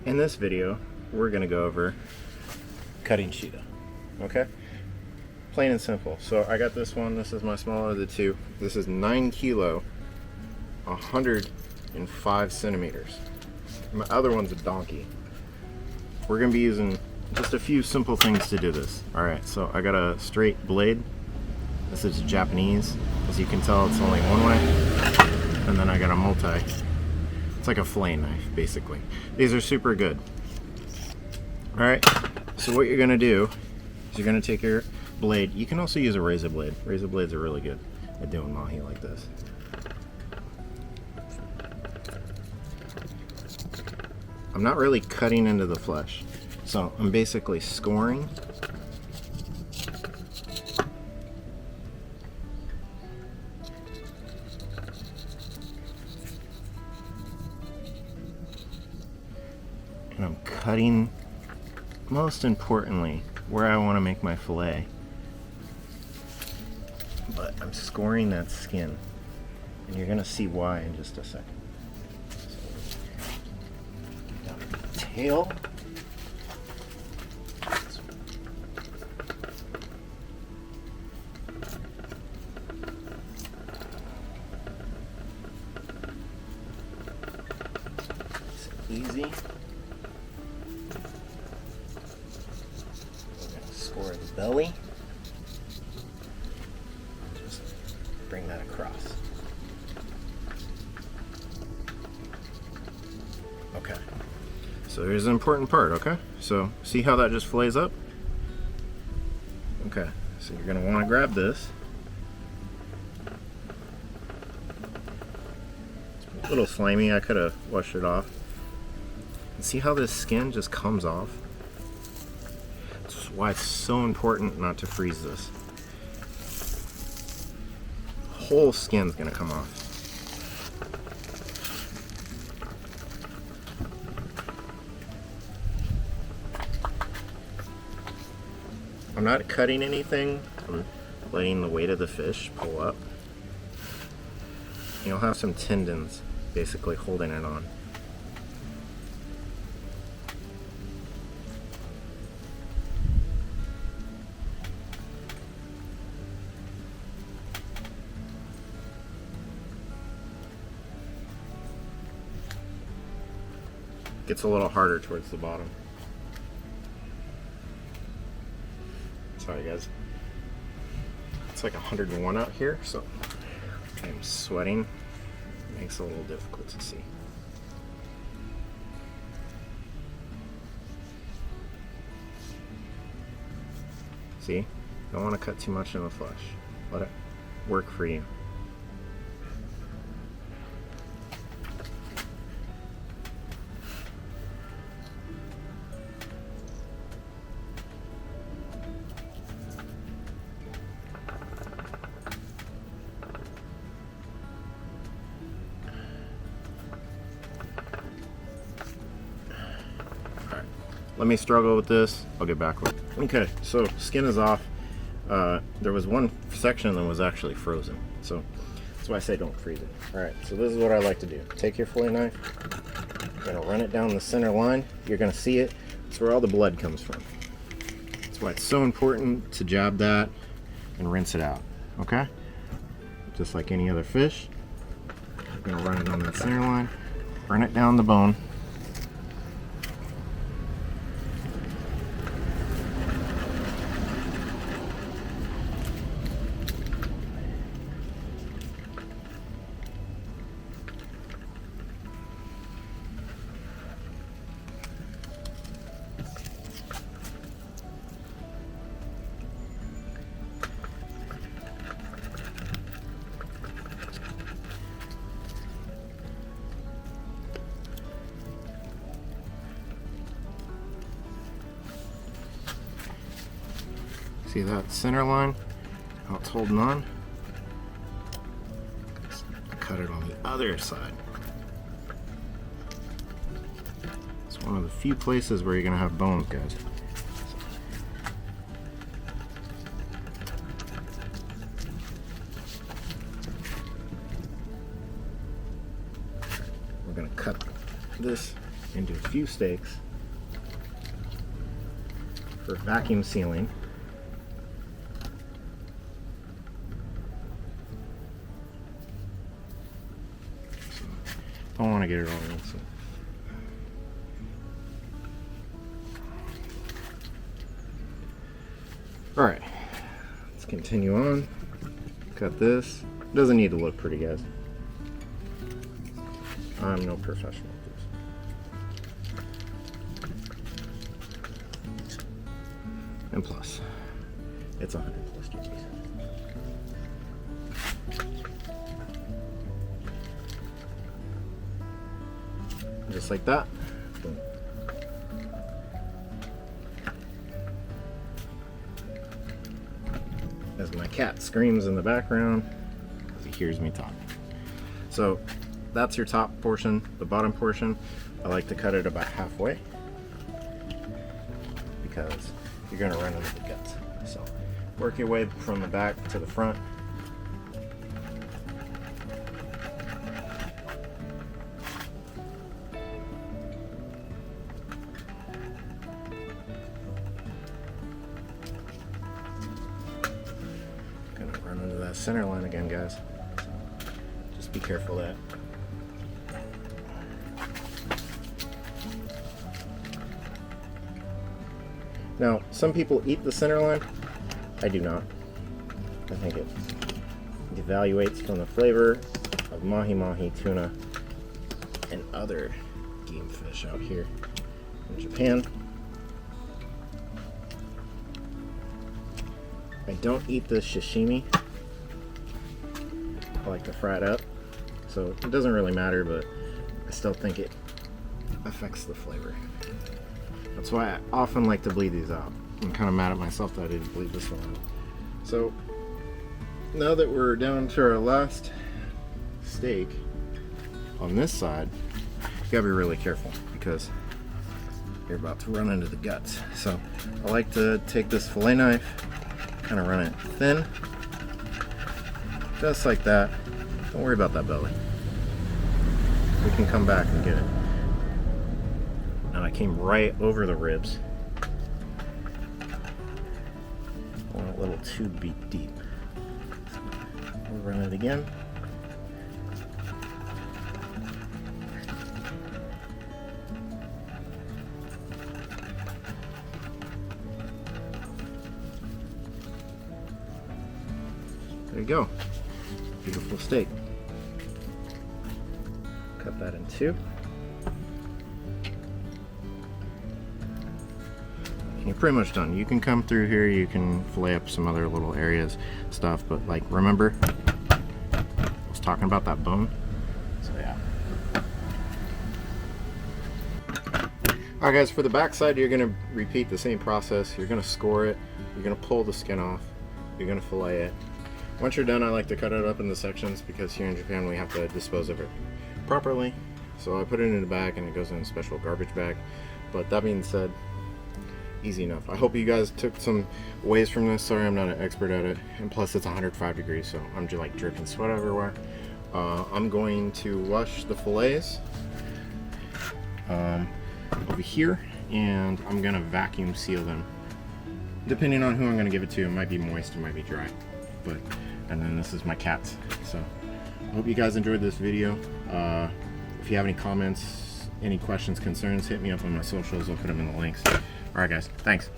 In this video, we're gonna go over cutting cheetah, okay? Plain and simple. So I got this one, this is my smaller of the two. This is 9 kilo, 105 centimeters. My other one's a donkey. We're gonna be using just a few simple things to do this. All right, so I got a straight blade. This is Japanese. As you can tell, it's only one way. And then I got a multi. It's like a fillet knife, basically. These are super good. All right, so what you're gonna do is you're gonna take your blade. You can also use a razor blade. Razor blades are really good at doing mahi like this. I'm not really cutting into the flesh, so I'm basically scoring. And I'm cutting, most importantly, where I want to make my fillet. But I'm scoring that skin, and you're gonna see why in just a second. So, down the tail. It's easy. Score the belly. Just bring that across. Okay. So here's an important part, okay? So see how that just fillets up? Okay. So you're gonna wanna grab this. It's a little slimy, I could have washed it off. And see how this skin just comes off? That's why it's so important not to freeze this. The whole skin's gonna come off. I'm not cutting anything, I'm letting the weight of the fish pull up. You'll have some tendons basically holding it on. Gets a little harder towards the bottom. Sorry guys. It's like 101 out here, so I'm sweating. It makes it a little difficult to see. See? Don't want to cut too much in the flesh. Let it work for you. Let me struggle with this. I'll get back with it. Okay, so skin is off. There was one section that was actually frozen, so that's why I say don't freeze it. All right, so this is what I like to do. Take your fillet knife. You're gonna run it down the center line. You're gonna see it. It's where all the blood comes from. That's why it's so important to jab that and rinse it out. Okay? Just like any other fish. You're gonna run it on that center line. Run it down the bone. See that center line? How it's holding on? Cut it on the other side. It's one of the few places where you're gonna have bones, guys. We're gonna cut this into a few steaks for vacuum sealing. So, don't want to get it all in. So. All right, let's continue on. Cut this. Doesn't need to look pretty, guys. I'm no professional at this. And plus, it's 100 plus degrees. Just like that. Boom. As my cat screams in the background, he hears me talking. So that's your top portion. The bottom portion, I like to cut it about halfway because you're gonna run into the guts. So work your way from the back to the front. Gonna run into that center line again, guys. So just be careful of that. Now, some people eat the center line. I do not. I think it devaluates from the flavor of Mahi Mahi tuna and other game fish out here in Japan. I don't eat the sashimi. I like to fry it up. So it doesn't really matter, but I still think it affects the flavor. That's why I often like to bleed these out. I'm kind of mad at myself that I didn't bleed this one out. So now that we're down to our last steak on this side, you gotta be really careful because you're about to run into the guts. So I like to take this fillet knife, kind of run it thin, just like that. Don't worry about that belly. We can come back and get it. And I came right over the ribs. Went a little too deep. We'll run it again. There you go. Beautiful steak. Cut that in two. You're pretty much done. You can come through here, you can fillet up some other little areas, stuff, but like remember, I was talking about that bone. So yeah. Alright guys, for the back side, you're gonna repeat the same process. You're gonna score it, you're gonna pull the skin off, you're gonna fillet it. Once you're done, I like to cut it up into sections because here in Japan we have to dispose of it properly. So I put it in a bag and it goes in a special garbage bag. But that being said, easy enough. I hope you guys took some ways from this. Sorry I'm not an expert at it, and plus it's 105 degrees, so I'm just like dripping sweat everywhere. I'm going to wash the fillets over here, and I'm gonna vacuum seal them. Depending on who I'm gonna give it to, it might be moist, it might be dry. But and then this is my cats. So I hope you guys enjoyed this video. If you have any comments, any questions, concerns, hit me up on my socials. I'll put them in the links. Alright guys, thanks.